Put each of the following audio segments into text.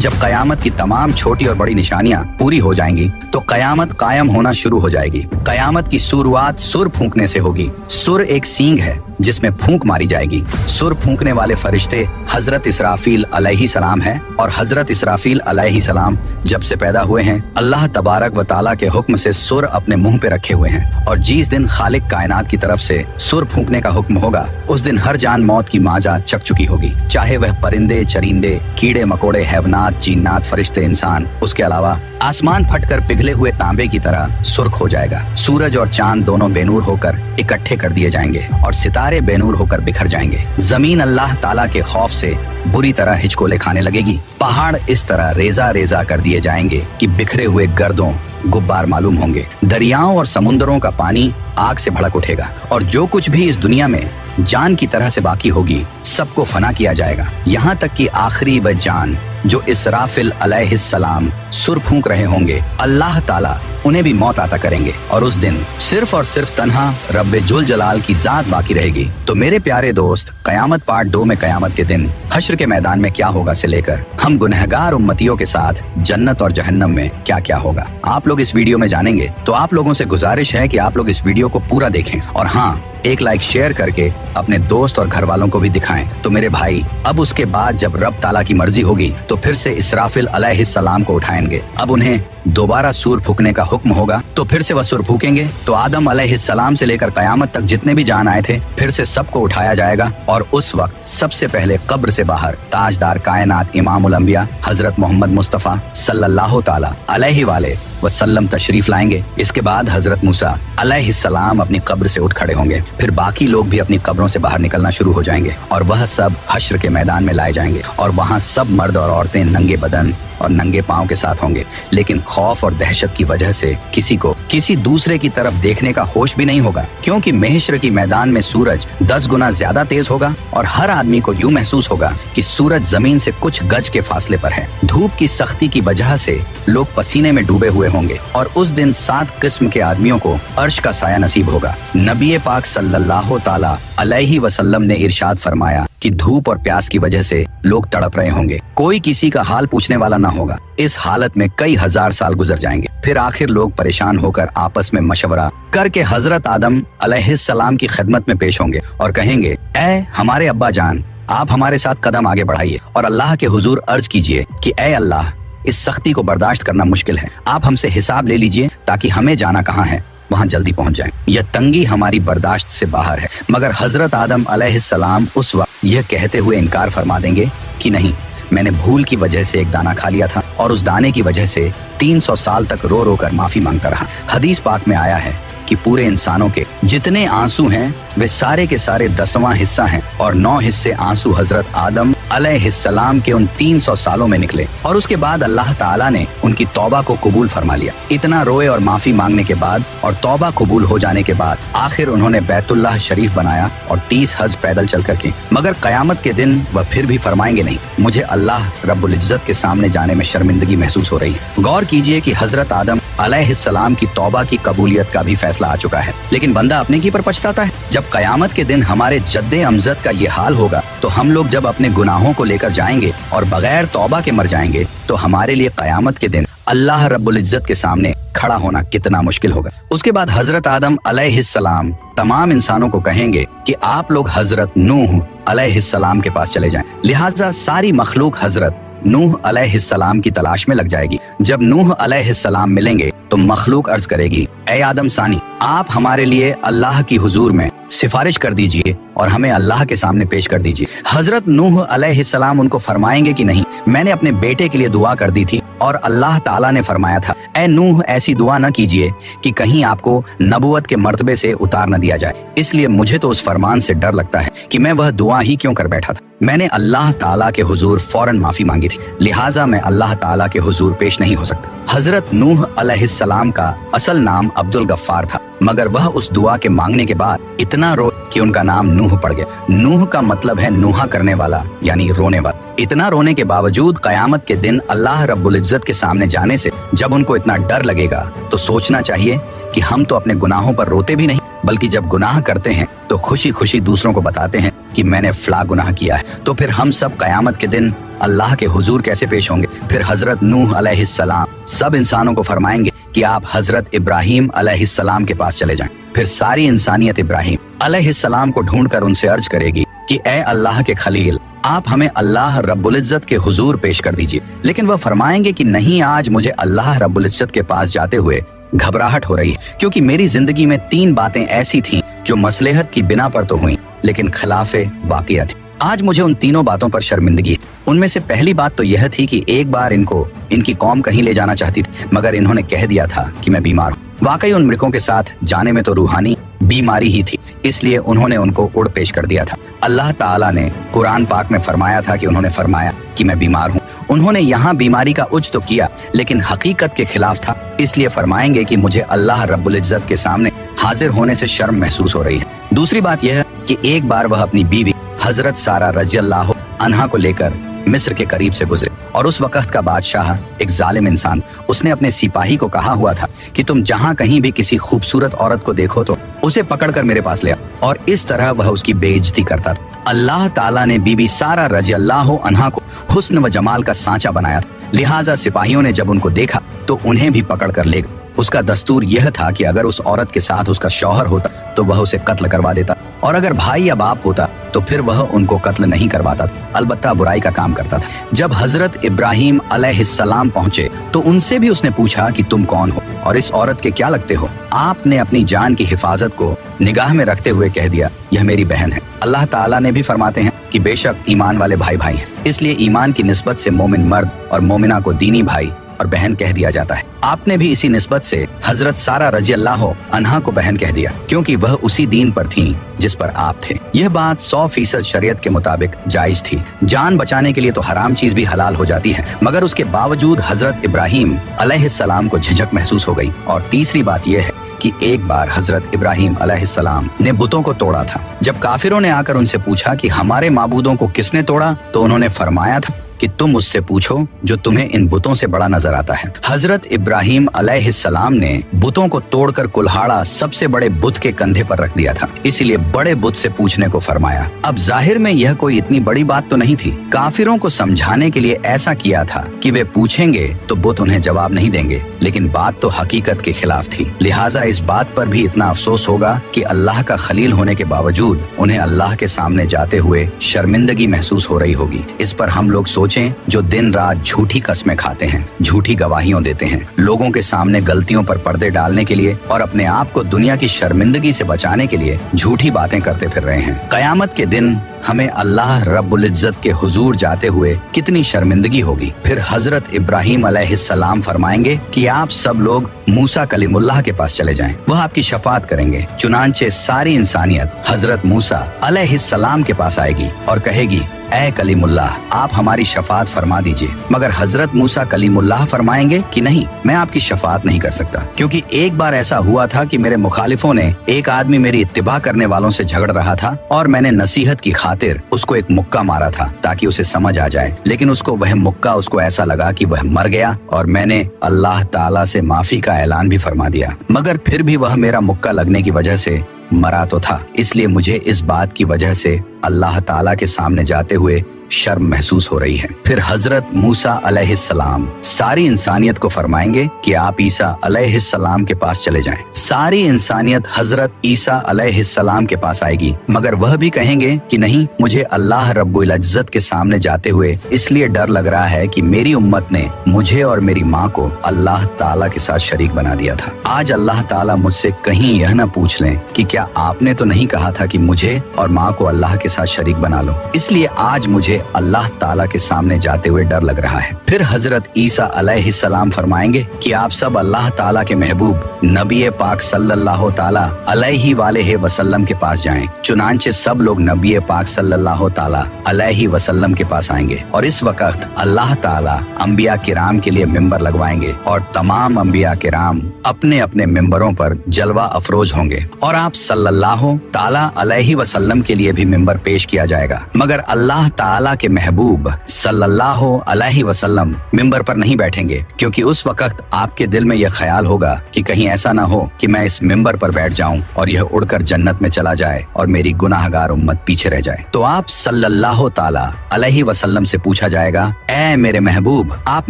जब कयामत की तमाम छोटी और बड़ी निशानियां पूरी हो जाएंगी तो कयामत कायम होना शुरू हो जाएगी। कयामत की शुरुआत सुर फूंकने से होगी। सुर एक सींग है जिसमें फूंक मारी जाएगी। सुर फूंकने वाले फरिश्ते हजरत इसराफील अलैहिस्सलाम है, और हजरत इसराफील अलैहिस्सलाम जब से पैदा हुए हैं अल्लाह तबारक व ताला के हुक्म से सुर अपने मुंह पे रखे हुए हैं, और जिस दिन खालिक कायनात की तरफ से सुर फूंकने का हुक्म होगा उस दिन हर जान मौत की माजा चख चुकी होगी, चाहे वह परिंदे, चरिंदे, कीड़े मकोड़े, हैवनात, जिन्नात, फरिश्ते, इंसान। उसके अलावा आसमान फटकर पिघले हुए तांबे की तरह सुर्ख हो जाएगा। सूरज और चांद दोनों बेनूर होकर इकट्ठे कर दिए जाएंगे और सितारे बेनूर होकर बिखर जाएंगे। जमीन अल्लाह ताला के खौफ से बुरी तरह हिचकोले खाने लगेगी। पहाड़ इस तरह रेजा रेजा कर दिए जाएंगे कि बिखरे हुए गर्दों गुब्बार मालूम होंगे। दरियाओं और समुद्रों का पानी आग से भड़क उठेगा, और जो कुछ भी इस दुनिया में जान की तरह से बाकी होगी सबको फना किया जाएगा, यहाँ तक कि आखिरी वह जान जो इसराफिल अलैहिस्सलाम सुर फूंक रहे होंगे, अल्लाह ताला उन्हें भी मौत आता करेंगे, और उस दिन सिर्फ और सिर्फ तन्हा रब्बे जुल जलाल की जात बाकी रहेगी। तो मेरे प्यारे दोस्त, कयामत पार्ट 2 में कयामत के दिन हश्र के मैदान में क्या होगा से लेकर हम गुनहगार उम्मतियों के साथ जन्नत और जहन्नम में क्या क्या होगा, आप लोग इस वीडियो में जानेंगे। तो आप लोगों से गुजारिश है कि आप लोग इस वीडियो को पूरा देखें, और हाँ, एक लाइक शेयर करके अपने दोस्त और घर वालों को भी दिखाएं। तो मेरे भाई, अब उसके बाद जब रब ताला की मर्जी होगी तो फिर से इसराफिल अलैहिस्सलाम को उठाएंगे। अब उन्हें दोबारा सूर फूकने का हुक्म होगा तो फिर से वह सूर फूकेंगे। तो आदम अलैहिस्सलाम से लेकर कयामत तक जितने भी जान आए थे फिर से सबको उठाया जाएगा, और उस वक्त सबसे पहले कब्र से बाहर ताजदार कायनात इमामुल अंबिया हजरत मोहम्मद मुस्तफ़ा सल्लल्लाहु ताला अलैहि वाले वसल्लम तशरीफ लाएंगे। इसके बाद हजरत मूसा अलैहिस्सलाम अपनी कब्र से उठ खड़े होंगे। फिर बाकी लोग भी अपनी कब्रों से बाहर निकलना शुरू हो जाएंगे, और वह सब हश्र के मैदान में लाए जाएंगे, और वहाँ सब मर्द और औरतें नंगे बदन और नंगे पांव के साथ होंगे। लेकिन खौफ और दहशत की वजह से किसी को किसी दूसरे की तरफ देखने का होश भी नहीं होगा, क्योंकि महशर की मैदान में सूरज 10 गुना ज्यादा तेज होगा, और हर आदमी को यूं महसूस होगा कि सूरज जमीन से कुछ गज के फासले पर है। धूप की सख्ती की वजह से लोग पसीने में डूबे हुए होंगे, और उस दिन 7 किस्म के आदमियों को अर्श का साया नसीब होगा। नबी पाक सल्लल्लाहु ताला अलैहि वसल्लम ने इरशाद फरमाया कि धूप और प्यास की वजह से लोग तड़प रहे होंगे, कोई किसी का हाल पूछने वाला ना होगा। इस हालत में कई हजार साल गुजर जाएंगे। फिर आखिर लोग परेशान होकर आपस में मशवरा करके हजरत आदम अलैहिस्सलाम की खिदमत में पेश होंगे और कहेंगे, ऐ हमारे अब्बा जान, आप हमारे साथ कदम आगे बढ़ाइए और अल्लाह के हुजूर अर्ज कीजिए कि ऐ अल्लाह, इस सख्ती को बर्दाश्त करना मुश्किल है, आप हमसे हिसाब ले लीजिए ताकि हमें जाना कहाँ है वहाँ जल्दी पहुँच जाएं। यह तंगी हमारी बर्दाश्त से बाहर है। मगर हजरत आदम अलैहिस्सलाम उस वक्त यह कहते हुए इनकार फरमा देंगे कि नहीं, मैंने भूल की वजह से एक दाना खा लिया था, और उस दाने की वजह से 300 साल तक रो रो कर माफी मांगता रहा। हदीस पाक में आया है कि पूरे इंसानों के जितने आंसू हैं वे सारे के सारे 10वां हिस्सा हैं, और 9 हिस्से आंसू हजरत आदम अलैहिस्सलाम के उन 300 सालों में निकले, और उसके बाद अल्लाह ताला ने उनकी तौबा को कबूल फरमा लिया। इतना रोए और माफी मांगने के बाद और तौबा कबूल हो जाने के बाद आखिर उन्होंने बैतुल्लाह शरीफ बनाया और 30 हज पैदल चल कर की। मगर कयामत के दिन वह फिर भी फरमाएंगे, नहीं, मुझे अल्लाह रब्बुल इज्जत के सामने जाने में शर्मिंदगी महसूस हो रही है। गौर कीजिए कि हजरत आदम अलैहिस्सलाम की तौबा की कबूलियत का भी फैसला आ चुका है, लेकिन बंदा अपने की पर पछताता है। जब कयामत के दिन हमारे जद्दे अमजद का ये हाल होगा तो हम लोग जब अपने गुनाहों को लेकर जाएंगे और बगैर तौबा के मर जाएंगे तो हमारे लिए कयामत के दिन अल्लाह रब्बुल इज्जत के सामने खड़ा होना कितना मुश्किल होगा। उसके बाद हजरत आदम अलैहिस्सलाम तमाम इंसानों को कहेंगे कि आप लोग हजरत नूह अलैहिस्सलाम के पास चले जाएं। लिहाजा सारी मखलूक हजरत नूह अलैहिस्सलाम की तलाश में लग जाएगी। जब नूह अलैहिस्सलाम मिलेंगे तो मखलूक अर्ज करेगी, ऐ आदम सानी, आप हमारे लिए अल्लाह की हुजूर में सिफारिश कर दीजिए और हमें अल्लाह के सामने पेश कर दीजिए। हजरत नूह अलैहिस्सलाम उनको फरमाएंगे कि नहीं, मैंने अपने बेटे के लिए दुआ कर दी थी और अल्लाह ताला ने फरमाया था, ऐ नूह, ऐसी दुआ न कीजिए कि कहीं आपको नबुवत के मर्तबे से उतार न दिया जाए। इसलिए मुझे तो उस फरमान से डर लगता है कि मैं वह दुआ ही क्यों कर बैठा था। मैंने अल्लाह ताला के हुजूर फौरन माफी मांगी थी, लिहाजा मैं अल्लाह ताला के हुजूर पेश नहीं हो सकता। हजरत नूह अलैहिस्सलाम का असल नाम अब्दुल गफ्फार था, मगर वह उस दुआ के मांगने के बाद इतना रो कि उनका नाम नूह पड़ गया। नूह का मतलब है नूहा करने वाला, यानी रोने वाला। इतना रोने के बावजूद कयामत के दिन अल्लाह रब्बुल इज्जत के सामने जाने से जब उनको इतना डर लगेगा तो सोचना चाहिए कि हम तो अपने गुनाहों पर रोते भी नहीं, बल्कि जब गुनाह करते हैं तो खुशी खुशी दूसरों को बताते हैं कि मैंने फला गुनाह किया है। तो फिर हम सब कयामत के दिन अल्लाह के हुजूर कैसे पेश होंगे? फिर हजरत नूह अलैहिस्सलाम सब इंसानों को फरमाएंगे कि आप हजरत इब्राहिम अलैहिस्सलाम के पास चले जाएं। फिर सारी इंसानियत इब्राहिम अलैहिस्सलाम को ढूंढकर उनसे अर्ज करेगी कि ए अल्लाह के खलील, आप हमें अल्लाह रब्बुल इज्जत के हुजूर पेश कर दीजिए। लेकिन वह फरमाएंगे कि नहीं, आज मुझे अल्लाह रब्बुल इज्जत के पास जाते हुए घबराहट हो रही है, क्योंकि मेरी जिंदगी में 3 बातें ऐसी थीं जो मसलहत की बिना पर तो हुई लेकिन खिलाफे वाक़िया थी। आज मुझे उन तीनों बातों पर शर्मिंदगी है। उनमें से पहली बात तो यह थी कि एक बार इनको इनकी कौम कहीं ले जाना चाहती थी, मगर इन्होंने कह दिया था कि मैं बीमार हूँ। वाकई उन मृगों के साथ जाने में तो रूहानी बीमारी ही थी, इसलिए उन्होंने उनको उड़ पेश कर दिया था। अल्लाह ताला ने कुरान पाक में फरमाया था कि उन्होंने फरमाया कि मैं बीमार हूँ। उन्होंने यहाँ बीमारी का उज तो किया लेकिन हकीकत के खिलाफ था, इसलिए फरमाएंगे कि मुझे अल्लाह रब्बुल इज्जत के सामने हाजिर होने से शर्म महसूस हो रही है। दूसरी बात यह है कि एक बार वह अपनी बीवी हजरत सारा रज़ियल्लाहु अन्हा को लेकर मिस्र के करीब से गुजरे और उस वक्त का बादशाह एक जालिम इंसान, उसने अपने सिपाही को कहा हुआ था कि तुम जहां कहीं भी किसी खूबसूरत औरत को देखो तो उसे पकड़कर मेरे पास ले आओ, और इस तरह वह उसकी बेइज्जती करता था। अल्लाह ताला ने बीबी सारा रज़ियल्लाहु अन्हा को हुस्न व जमाल का सांचा बनाया था, लिहाजा सिपाहियों ने जब उनको देखा तो उन्हें भी पकड़ कर ले गए। उसका दस्तूर यह था कि अगर उस औरत के साथ उसका शौहर होता तो वह उसे कत्ल करवा देता, और अगर भाई या बाप होता तो फिर वह उनको कत्ल नहीं करवाता, अलबत्ता बुराई का काम करता था। जब हजरत इब्राहिम अलैहिस्सलाम पहुंचे तो उनसे भी उसने पूछा कि तुम कौन हो और इस औरत के क्या लगते हो? आपने अपनी जान की हिफाजत को निगाह में रखते हुए कह दिया, यह मेरी बहन है। अल्लाह ताला ने भी फरमाते हैं कि बेशक ईमान वाले भाई भाई हैं, इसलिए ईमान की निस्बत से मोमिन मर्द और मोमिना को दीनी भाई और बहन कह दिया जाता है। आपने भी इसी निस्बत से हजरत सारा रज़ियल्लाहु अन्हा को बहन कह दिया, क्योंकि वह उसी दीन पर थीं जिस पर आप थे। यह बात 100% शरीयत के मुताबिक जायज थी। जान बचाने के लिए तो हराम चीज भी हलाल हो जाती है, मगर उसके बावजूद हजरत इब्राहिम अलैहिस्सलाम को झिझक महसूस हो गई। और तीसरी बात यह है कि एक बार हजरत इब्राहिम अलैहिस्सलाम ने बुतों को तोड़ा था। जब काफिरों ने आकर उनसे पूछा कि हमारे माबूदों को किसने तोड़ा, तो उन्होंने फरमाया था कि तुम उससे पूछो जो तुम्हें इन बुतों से बड़ा नजर आता है। हजरत इब्राहिम अलैहिस्सलाम ने बुतों को तोड़कर कुल्हाड़ा सबसे बड़े बुत के कंधे पर रख दिया था, इसीलिए बड़े बुत से पूछने को फरमाया। अब जाहिर में यह कोई इतनी बड़ी बात तो नहीं थी। काफिरों को समझाने के लिए ऐसा किया था कि वे पूछेंगे तो बुत उन्हें जवाब नहीं देंगे, लेकिन बात तो हकीकत के खिलाफ थी। लिहाजा इस बात पर भी इतना अफसोस होगा कि अल्लाह का खलील होने के बावजूद उन्हें अल्लाह के सामने जाते हुए शर्मिंदगी महसूस हो रही होगी। इस पर हम लोग सोचें जो दिन रात झूठी कस्में खाते हैं, झूठी गवाहियों देते हैं, लोगों के सामने गलतियों पर पर्दे डालने के लिए और अपने आप को दुनिया की शर्मिंदगी से बचाने के लिए झूठी बातें करते फिर रहे हैं। कयामत के दिन हमें अल्लाह रब्बुल इज्जत के हुजूर जाते हुए कितनी शर्मिंदगी होगी। फिर हजरत इब्राहिम अलैहिस्सलाम फरमाएंगे कि आप सब लोग मूसा कलीमुल्लाह के पास चले जाएं, वह आपकी शफाअत करेंगे। चुनांचे सारी इंसानियत हजरत मूसा अलैहिस्सलाम के पास आएगी और कहेगी, ऐ कलीमुल्लाह, आप हमारी शफाअत फरमा दीजिए। मगर हजरत मूसा कलीमुल्लाह फरमाएंगे कि नहीं, मैं आपकी शफाअत नहीं कर सकता, क्योंकि एक बार ऐसा हुआ था कि मेरे मुखालिफों ने एक आदमी मेरी इत्तिबा करने वालों से झगड़ रहा था और मैंने नसीहत की खातिर उसको एक मुक्का मारा था ताकि उसे समझ आ जाए, लेकिन वह मुक्का उसको ऐसा लगा कि वह मर गया और मैंने अल्लाह ताला से माफी का ऐलान भी फरमा दिया, मगर फिर भी वह मेरा मुक्का लगने की वजह से मरा तो था। इसलिए मुझे इस बात की वजह से अल्लाह ताला के सामने जाते हुए शर्म महसूस हो रही है। फिर हजरत मूसा अलैहिस्सलाम सारी इंसानियत को फरमाएंगे कि आप ईसा अलैहिस्सलाम के पास चले जाएं। सारी इंसानियत हजरत ईसा अलैहिस्सलाम के पास आएगी, मगर वह भी कहेंगे कि नहीं, मुझे अल्लाह रब्बुल इज्जत के सामने जाते हुए इसलिए डर लग रहा है कि मेरी उम्मत ने मुझे और मेरी माँ को अल्लाह ताला के साथ शरीक बना दिया था। आज अल्लाह ताला मुझसे कहीं यह न पूछ लें कि क्या आपने तो नहीं कहा था कि मुझे और माँ को अल्लाह के साथ शरीक बना लो। इसलिए आज मुझे अल्लाह ताला के सामने जाते हुए डर लग रहा है। फिर हजरत ईसा अलैहिस्सलाम फरमाएंगे कि आप सब अल्लाह ताला के महबूब नबी पाक सल्लल्लाहु ताला अलैहि वालेहि वसल्लम के पास जाएं। चुनांचे सब लोग नबी पाक सल्लल्लाहु ताला अलैहि वसल्लम के पास आएंगे और इस वक्त अल्लाह ताला अंबिया किराम के लिए मिंबर लगवाएंगे और तमाम अंबिया किराम अपने अपने मिंबरों पर जलवा अफरोज होंगे और आप सल्लल्लाहु ताला अलैहि वसल्लम के लिए भी मिंबर पेश किया जाएगा। मगर अल्लाह ताला अल्लाह के महबूब सल्लल्लाहु अलैहि वसल्लम मिंबर पर नहीं बैठेंगे, क्योंकि उस वक्त आपके दिल में यह ख्याल होगा कि कहीं ऐसा ना हो कि मैं इस मिंबर पर बैठ जाऊं और यह उड़कर जन्नत में चला जाए और मेरी गुनाहगार उम्मत पीछे रह जाए। तो आप सल्लल्लाहु ताला अलैहि वसल्लम से पूछा जाएगा, ऐ मेरे महबूब, आप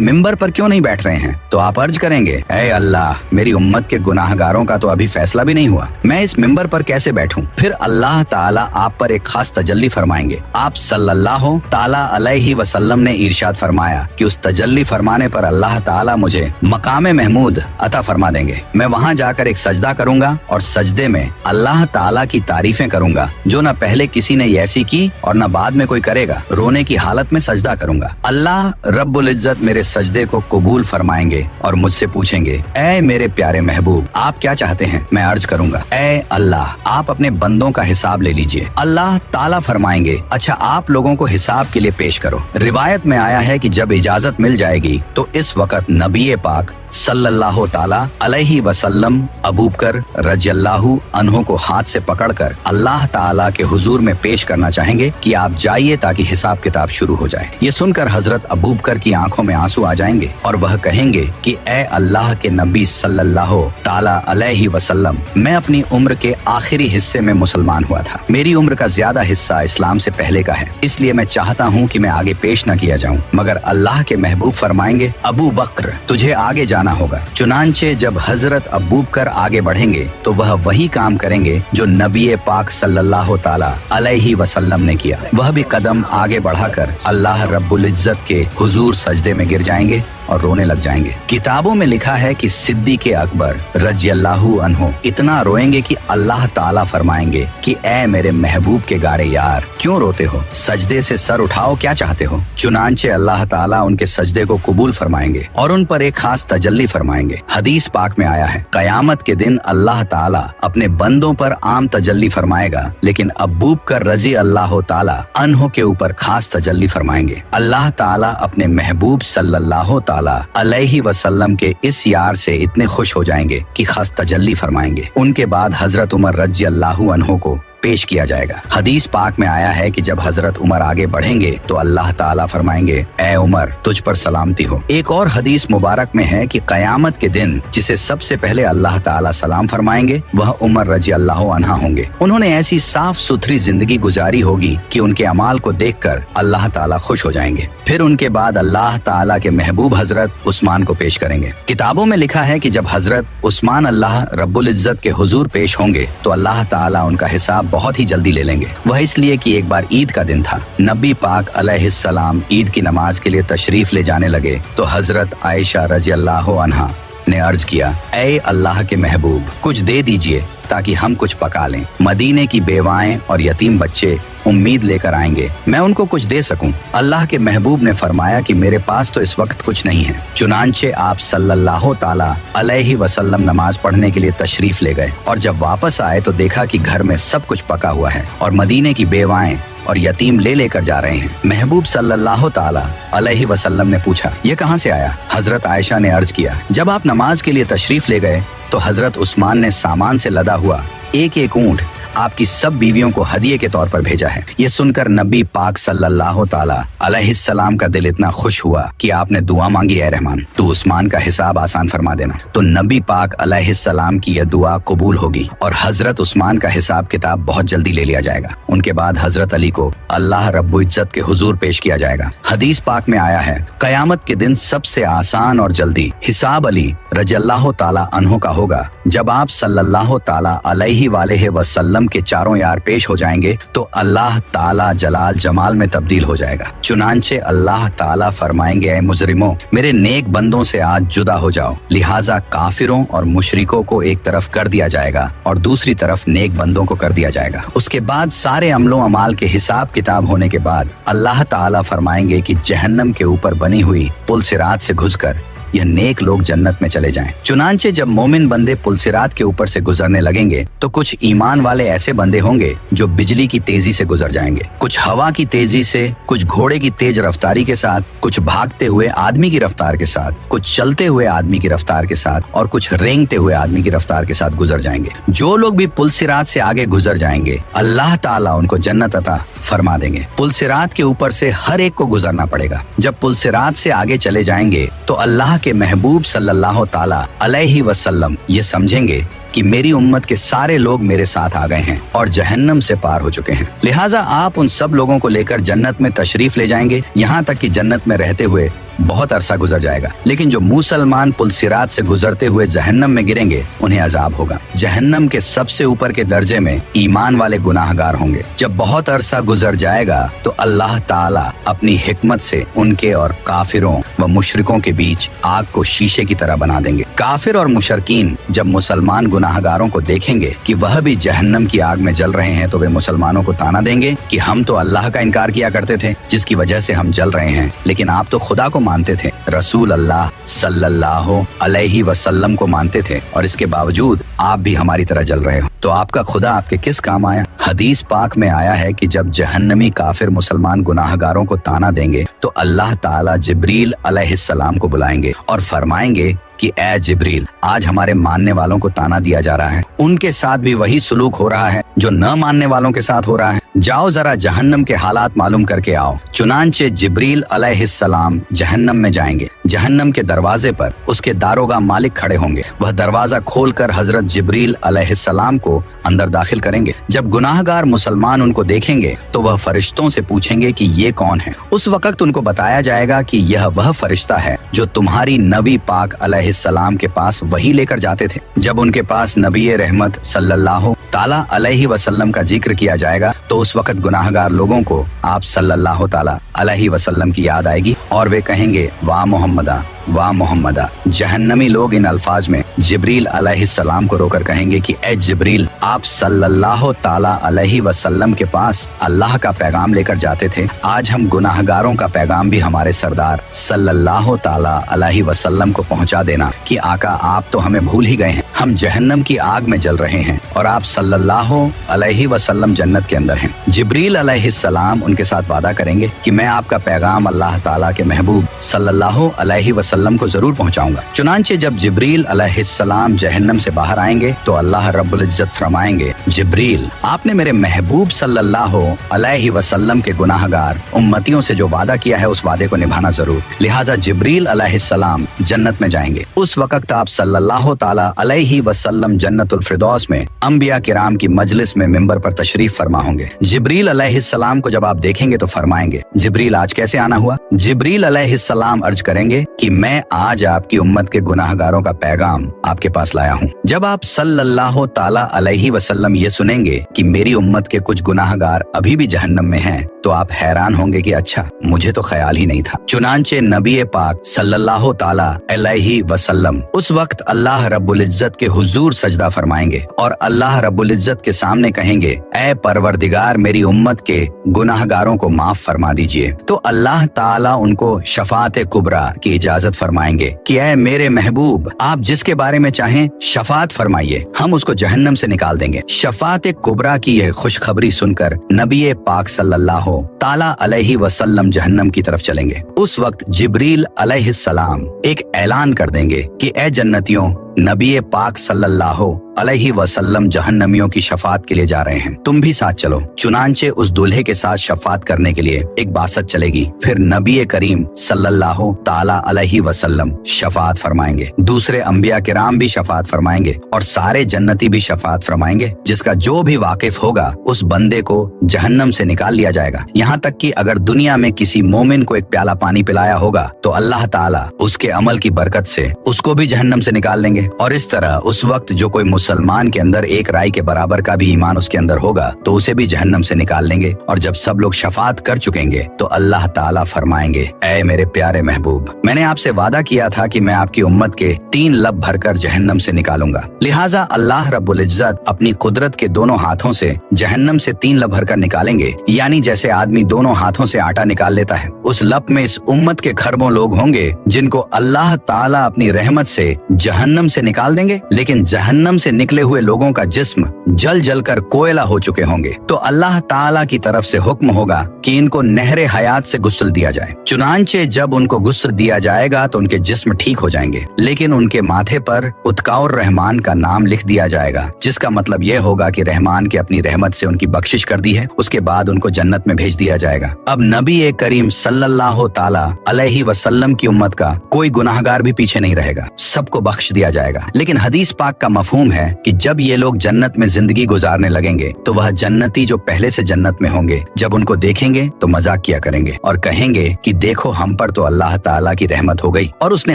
मिंबर पर क्यों नहीं बैठ रहे हैं? तो आप अर्ज करेंगे, ऐ अल्लाह, मेरी उम्मत के गुनाहगारों का तो अभी फैसला भी नहीं हुआ, मैं इस मिंबर पर कैसे बैठूं? फिर अल्लाह ताला आप पर एक खास तजल्ली फरमाएंगे। आप सल्लल्लाहु ताला अलैहि वसल्लम ने इरशाद फरमाया कि उस तजल्ली फरमाने पर अल्लाह ताला मुझे मकामे महमूद अता फरमा देंगे। मैं वहां जाकर एक सजदा करूंगा और सजदे में अल्लाह ताला की तारीफें करूंगा जो न पहले किसी ने ऐसी की और न बाद में कोई करेगा। रोने की हालत में सजदा करूंगा। अल्लाह रब्बुल इज्जत मेरे सजदे को कबूल फरमाएंगे और मुझसे पूछेंगे, ऐ मेरे प्यारे महबूब, आप क्या चाहते हैं? मैं अर्ज करूंगा, ऐ अल्लाह, आप अपने बंदों का हिसाब ले लीजिए। अल्लाह ताला फरमाएंगे, अच्छा आप लोगों को हिसाब के लिए पेश करो। रिवायत में आया है कि जब इजाजत मिल जाएगी तो इस वक्त नबी पाक सल्लल्लाहु ताला अलैहि वसल्लम अबू बकर रज़ियल्लाहु अन्हु को हाथ से पकड़कर अल्लाह ताला के हुजूर में पेश करना चाहेंगे कि आप जाइए ताकि हिसाब किताब शुरू हो जाए। ये सुनकर हजरत अबू बकर की आंखों में आंसू आ जाएंगे और वह कहेंगे कि ऐ अल्लाह के नबी सल्लल्लाहु ताला अलैहि वसल्लम, मैं अपनी उम्र के आखिरी हिस्से में मुसलमान हुआ था। मेरी उम्र का ज्यादा हिस्सा इस्लाम से पहले का है, इसलिए मैं चाहता हूँ कि मैं आगे पेश न किया जाऊँ। मगर अल्लाह के महबूब फरमाएंगे, अबू बकर, तुझे आगे जाना होगा। चुनांचे जब हजरत अबू बकर आगे बढ़ेंगे तो वह वही काम करेंगे जो नबी पाक सल्लल्लाहु ताला अलैहि वसल्लम ने किया। वह भी कदम आगे बढ़ाकर अल्लाह रब्बुल इज्जत के हुजूर सजदे में गिर जाएंगे और रोने लग जाएंगे। किताबों में लिखा है कि सिद्दीक़ अकबर रज़ियल्लाहु अन्हु इतना रोएंगे कि अल्लाह ताला फरमाएंगे कि ऐ मेरे महबूब के गारे यार, क्यों रोते हो? सजदे से सर उठाओ, क्या चाहते हो? चुनांचे अल्लाह ताला उनके सजदे को कबूल फरमाएंगे और उन पर एक खास तजल्ली फरमाएंगे। हदीस पाक में आया है, कयामत के दिन अल्लाह ताला अपने बंदों पर आम तजल्ली फरमाएगा, लेकिन अबू बकर रज़ियल्लाहु ताला अन्हु के ऊपर खास तजल्ली फरमाएंगे। अल्लाह ताला अपने महबूब सल्लल्लाहु ताला अलैहि वसल्लम के इस यार से इतने खुश हो जाएंगे कि खास तजल्ली फरमाएंगे। उनके बाद हजरत उमर रज़ियल्लाहु अन्हु को पेश किया जाएगा। हदीस पाक में आया है कि जब हजरत उमर आगे बढ़ेंगे तो अल्लाह ताला फरमाएंगे, ऐ उमर, तुझ पर सलामती हो। एक और हदीस मुबारक में है कि कयामत के दिन जिसे सबसे पहले अल्लाह ताला सलाम फरमाएंगे वह उमर रज़ियल्लाहु अन्हा होंगे। उन्होंने ऐसी साफ सुथरी जिंदगी गुजारी होगी कि उनके अमाल को देखकर अल्लाह ताला खुश हो जाएंगे। फिर उनके बाद अल्लाह ताला के महबूब हजरत उस्मान को पेश करेंगे। किताबों में लिखा है कि जब हजरत उस्मान अल्लाह रब्बुल इज्जत के हुजूर पेश होंगे तो अल्लाह ताला उनका हिसाब बहुत ही जल्दी ले लेंगे। वह इसलिए कि एक बार ईद का दिन था। नबी पाक अलैहिस्सलाम ईद की नमाज के लिए तशरीफ ले जाने लगे तो हजरत आयशा रज़ियल्लाहु अन्हा ने अर्ज किया, ऐ अल्लाह के महबूब, कुछ दे दीजिए ताकि हम कुछ पका लें। मदीने की बेवाएं और यतीम बच्चे उम्मीद लेकर आएंगे, मैं उनको कुछ दे सकूं। अल्लाह के महबूब ने फरमाया कि मेरे पास तो इस वक्त कुछ नहीं है। चुनांचे आप सल्लल्लाहु ताला अलैहि वसल्लम नमाज पढ़ने के लिए तशरीफ ले गए और जब वापस आए तो देखा कि घर में सब कुछ पका हुआ है और मदीने की बेवाएं और यतीम ले लेकर जा रहे हैं। महबूब सल्लल्लाहु ताला अलैहि वसल्लम ने पूछा, ये कहाँ से आया? हजरत आयशा ने अर्ज किया, जब आप नमाज के लिए तशरीफ ले गए तो हजरत उस्मान ने सामान से लदा हुआ एक एक ऊंट आपकी सब बीवियों को हदिये के तौर पर भेजा है। ये सुनकर नबी पाक सल्लल्लाहु ताला अलैहिस्सलाम का दिल इतना खुश हुआ कि आपने दुआ मांगी, ऐ रहमान, तू उस्मान का हिसाब आसान फरमा देना। तो नबी पाक अलैहिस्सलाम की यह दुआ कबूल होगी और हजरत उस्मान का हिसाब किताब बहुत जल्दी ले लिया जाएगा। उनके बाद हजरत अली को अल्लाह रब्बुल इज्जत के हुजूर पेश किया जाएगा। हदीस पाक में आया है, कयामत के दिन सबसे आसान और जल्दी हिसाब अली रज़ियल्लाहु ताला अन्हु का होगा। जब आप सल्लल्लाहु ताला अलैहि वसल्लम के चारों यार पेश हो जाएंगे तो अल्लाह ताला जलाल जमाल में तब्दील हो जाएगा। चुनांचे अल्लाह ताला फरमाएंगे, ऐ मुजरिमों, मेरे नेक बंदों से आज जुदा हो जाओ। लिहाजा काफिरों और मुशरिकों को एक तरफ कर दिया जाएगा और दूसरी तरफ नेक बंदों को कर दिया जाएगा। उसके बाद सारे अमलों अमाल के हिसाब किताब होने के बाद अल्लाह ताला फरमाएंगे कि जहन्नम के ऊपर बनी हुई पुल सिरात से घुसकर यह नेक लोग जन्नत में चले जाएं। चुनांचे जब मोमिन बंदे पुलसिरात के ऊपर से गुजरने लगेंगे तो कुछ ईमान वाले ऐसे बंदे होंगे जो बिजली की तेजी से गुजर जाएंगे, कुछ हवा की तेजी से, कुछ घोड़े की तेज रफ्तारी के साथ, कुछ भागते हुए आदमी की रफ्तार के साथ, कुछ चलते हुए आदमी की रफ्तार के साथ और कुछ रेंगते हुए आदमी की रफ्तार के साथ गुजर जाएंगे। जो लोग भी पुलसिरात से आगे गुजर जाएंगे अल्लाह ताला उनको जन्नत अता फरमा देंगे। पुलसिरात के ऊपर से हर एक को गुजरना पड़ेगा। जब पुलसिरात से आगे चले जाएंगे तो अल्लाह के महबूब सल्लल्लाहु ताला अलैहि वसल्लम ये समझेंगे कि मेरी उम्मत के सारे लोग मेरे साथ आ गए हैं और जहन्नम से पार हो चुके हैं, लिहाजा आप उन सब लोगों को लेकर जन्नत में तशरीफ ले जाएंगे, यहाँ तक कि जन्नत में रहते हुए बहुत अरसा गुजर जाएगा। लेकिन जो मुसलमान पुलसिरात से गुजरते हुए जहन्नम में गिरेंगे उन्हें अजाब होगा। जहन्नम के सबसे ऊपर के दर्जे में ईमान वाले गुनाहगार होंगे। जब बहुत अरसा गुजर जाएगा तो अल्लाह ताला अपनी हिकमत से उनके और काफिरों व मुशरिकों के बीच आग को शीशे की तरह बना देंगे। काफिर और मुशरकीन जब मुसलमान गुनाहगारों को देखेंगे कि वह भी जहन्नम की आग में जल रहे हैं तो वे मुसलमानों को ताना देंगे कि हम तो अल्लाह का इनकार किया करते थे जिसकी वजह से हम जल रहे हैं, लेकिन आप तो खुदा को मानते थे, रसूल अल्लाह सल्लल्लाहु अलैहि वसल्लम को मानते थे और इसके बावजूद आप भी हमारी तरह जल रहे हो, तो आपका खुदा आपके किस काम आया। हदीस पाक में आया है कि जब जहन्नमी काफिर मुसलमान गुनाहगारों को ताना देंगे तो अल्लाह ताला जिब्रील अलैहिस्सलाम को बुलाएंगे और फरमाएंगे कि ऐ जिब्रील, आज हमारे मानने वालों को ताना दिया जा रहा है, उनके साथ भी वही सुलूक हो रहा है जो न मानने वालों के साथ हो रहा है, जाओ जरा जहन्नम के हालात मालूम करके आओ। चुनांचे जिब्रील अलैहिस्सलाम जहन्नम में जाएंगे। जहन्नम के दरवाजे पर उसके दारोगा मालिक खड़े होंगे। वह दरवाजा खोलकर हजरत जिब्रील अलैहिस्सलाम को अंदर दाखिल करेंगे। जब गुनाहगार मुसलमान उनको देखेंगे तो वह फरिश्तों से पूछेंगे कि ये कौन है। उस वक्त उनको बताया जाएगा कि यह वह फरिश्ता है जो तुम्हारी नबी पाक अलैहिस्सलाम के पास वही लेकर जाते थे। जब उनके पास नबी रहमत सल्लल्लाहु ताला अलैहि वसल्लम का जिक्र किया जाएगा तो उस वक्त गुनाहगार लोगों को आप सल्लल्लाहु ताला अलैहि वसल्लम की याद आएगी और वे कहेंगे वाह मोहम्मदा, वाह मोहम्मदा। जहन्नमी लोग इन अल्फाज में जिब्रील अलैहिस्सलाम को रोकर कहेंगे कि ए जिब्रील, आप सल्लल्लाहु ताला अलैहि वसल्लम के पास अल्लाह का पैगाम लेकर जाते थे, आज हम गुनाहगारों का पैगाम भी हमारे सरदार सल्लल्लाहु ताला अलैहि वसल्लम को पहुंचा देना कि आका आप तो हमें भूल ही गए हैं, हम जहन्नम की आग में जल रहे हैं और आप सल्लल्लाहु अलैहि वसल्लम जन्नत के अंदर हैं। जिब्रील अलैहिस्सलाम उनके साथ वादा करेंगे कि मैं आपका पैगाम अल्लाह ताला के महबूब सल्लल्लाहु अलैहि वसल्लम को जरूर पहुंचाऊंगा। चुनांचे जब जिब्रील अलैहिस्सलाम जहन्नम से बाहर आएंगे तो अल्लाह रब्बुल इज्जत फरमाएंगे, जिब्रील, आपने मेरे महबूब सल्लल्लाहु अलैहि वसल्लम के गुनाहगार उम्मतियों से जो वादा किया है उस वादे को निभाना जरूर। लिहाजा जिब्रील अलैहिस्सलाम जन्नत में जाएंगे। उस वक्त आप सल्लल्लाहु ताला अलैहि वसल्लम जन्नतुल फिरदौस में अंबिया किराम की मजलिस में मिंबर पर तशरीफ फरमा होंगे। जिब्रील अलैहिस्सलाम को जब आप देखेंगे तो फरमाएंगे, जिब्रील आज कैसे आना हुआ। जिब्रील अलैहिस्सलाम अर्ज करेंगे कि मैं आज आपकी उम्मत के गुनाहगारों का पैगाम आपके पास लाया हूँ। जब आप सल्लल्लाहु ताला अलैहि वसल्लम ये सुनेंगे कि मेरी उम्मत के कुछ गुनाहगार अभी भी जहन्नम में हैं तो आप हैरान होंगे कि अच्छा, मुझे तो ख्याल ही नहीं था। चुनांचे नबी पाक सल्लल्लाहु ताला अलैहि वसल्लम उस वक्त अल्लाह रब्बुल इज्जत के हुजूर सजदा फरमाएंगे और अल्लाह रब्बुल इज्जत के सामने कहेंगे, ऐ परवरदिगार, मेरी उम्मत के गुनाहगारों को माफ फरमा दीजिए। तो अल्लाह ताला उनको शफात कुबरा की इजाजत फरमाएंगे कि ऐ मेरे महबूब, आप जिसके बारे में चाहें शफात फरमाइए, हम उसको जहन्नम से निकाल देंगे। शफात कुबरा की यह खुशखबरी सुनकर नबी पाक सल्लल्लाहु ताला अलैहि वसल्लम जहन्नम की तरफ चलेंगे। उस वक्त जिब्रील अलैहिस्सलाम एक ऐलान कर देंगे कि ऐ जन्नतियों, नबी पाक सल्लल्लाहु अलैहि वसल्लम जहन्नमियों की शफात के लिए जा रहे हैं, तुम भी साथ चलो। चुनांचे उस दूल्हे के साथ शफात करने के लिए एक बासत चलेगी। फिर नबी करीम सल्लल्लाहु ताला अलैहि वसल्लम शफात फरमाएंगे, दूसरे अंबिया किराम भी शफात फरमाएंगे और सारे जन्नती भी शफात फरमाएंगे। जिसका जो भी वाकिफ होगा उस बंदे को जहन्नम से निकाल लिया जाएगा। यहाँ तक कि अगर दुनिया में किसी मोमिन को एक प्याला पानी पिलाया होगा तो अल्लाह ताला उसके अमल की बरकत से उसको भी जहन्नम से निकाल लेंगे। और इस तरह उस वक्त जो कोई मुसलमान के अंदर एक राई के बराबर का भी ईमान उसके अंदर होगा तो उसे भी जहन्नम से निकाल लेंगे। और जब सब लोग शफात कर चुकेंगे तो अल्लाह ताला फरमाएंगे, ऐ मेरे प्यारे महबूब, मैंने आपसे वादा किया था कि मैं आपकी उम्मत के 3 लब भरकर जहन्नम से निकालूंगा। लिहाजा अल्लाह रब्बुल इज्जत अपनी कुदरत के दोनों हाथों से जहन्नम से 3 लब भरकर निकालेंगे, यानी जैसे आदमी दोनों हाथों से आटा निकाल लेता है। उस लब में इस उम्मत के खरबों लोग होंगे जिनको अल्लाह ताला अपनी रहमत से जहन्नम से निकाल देंगे, लेकिन जहन्नम से निकले हुए लोगों का जिस्म जल जल कर कोयला हो चुके होंगे। तो अल्लाह ताला की तरफ से हुक्म होगा कि इनको नहरे हयात से गुस्ल दिया जाए। चुनांचे जब उनको गुस्ल दिया जाएगा तो उनके जिस्म ठीक हो जाएंगे, लेकिन उनके माथे पर उत्काउर रहमान का नाम लिख दिया जाएगा, जिसका मतलब यह होगा कि रहमान के अपनी रहमत से उनकी बख्शिश कर दी है। उसके बाद उनको जन्नत में भेज दिया जाएगा। अब नबी करीम सल्लल्लाहु ताला अलैहि वसल्लम की उम्मत का कोई गुनाहगार भी पीछे नहीं रहेगा, सबको बख्श दिया जाएगा। लेकिन हदीस पाक का मफहूम है कि जब ये लोग जन्नत में जिंदगी गुजारने लगेंगे तो वह जन्नती जो पहले से जन्नत में होंगे जब उनको देखेंगे तो मजाक किया करेंगे और कहेंगे कि देखो हम पर तो अल्लाह ताला की रहमत हो गई और उसने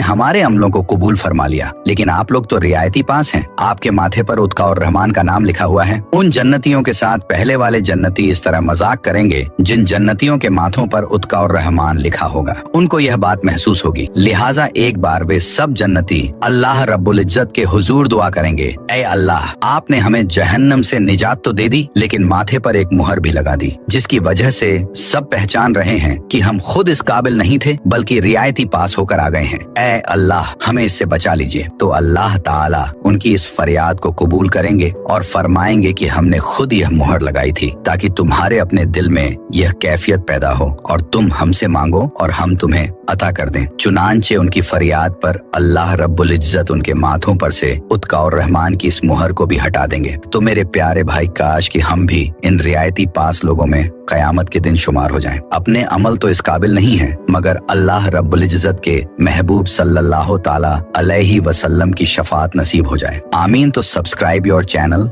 हमारे अमलों को कबूल फरमा लिया, लेकिन आप लोग तो रियायती पास हैं, आपके माथे पर उत्काउर रहमान का नाम लिखा हुआ है। उन जन्नतियों के साथ पहले वाले जन्नती इस तरह मजाक करेंगे जिन जन्नतियों के माथों पर उत्काउर रहमान लिखा होगा। उनको यह बात महसूस होगी, लिहाजा एक बार वे सब जन्नती अल्लाह रब्बुल इज्जत के हुजूर दुआ करेंगे, ऐ अल्लाह, आपने हमें जहन्नम से निजात तो दे दी, लेकिन माथे पर एक मुहर भी लगा दी, जिसकी वजह से सब पहचान रहे हैं कि हम खुद इस काबिल नहीं थे बल्कि रियायती पास होकर आ गए हैं। ऐ अल्लाह, हमें इससे बचा लीजिए। तो अल्लाह ताला उनकी इस फरियाद को कबूल करेंगे और फरमाएंगे कि हमने खुद यह मुहर लगाई थी ताकि तुम्हारे अपने दिल में यह कैफियत पैदा हो और तुम हमसे मांगो और हम तुम्हें अता कर दें। चुनांचे उनकी फरियाद पर अल्लाह रब्बुल इज्जत उनके माथों पर से उत्काउर रहमान की इस मुहर को भी हटा देंगे। तो मेरे प्यारे भाई, काश कि हम भी इन रियायती पास लोगों में कयामत के दिन शुमार हो जाएं। अपने अमल तो इस काबिल नहीं है, मगर अल्लाह रब्बुल इज्जत के महबूब सल्लल्लाहु ताला अलैहि वसल्लम की शफाअत नसीब हो जाए। आमीन। तो सब्सक्राइब योर चैनल